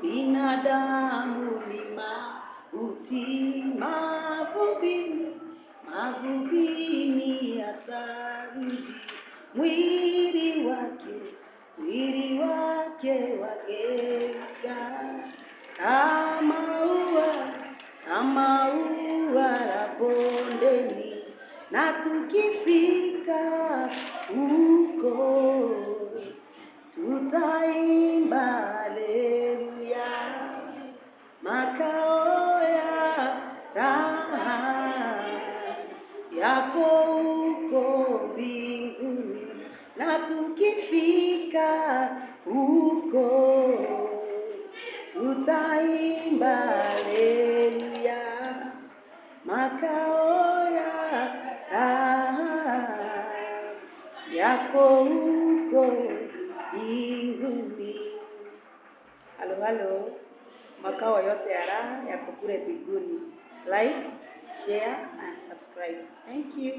Binadamu ni mauti, mavumbini atarudi. Mwili wake wageuka kama ua la bondeni, na tukifika huko tutaimba haleluya. Makao ya raha yako huko mbinguni, na tukifika huko tutaimba haleluya. Makao ya raha yako huko mbinguni. Halo, makao yote ya raha yako kule mbinguni. Like, share and subscribe. Thank you.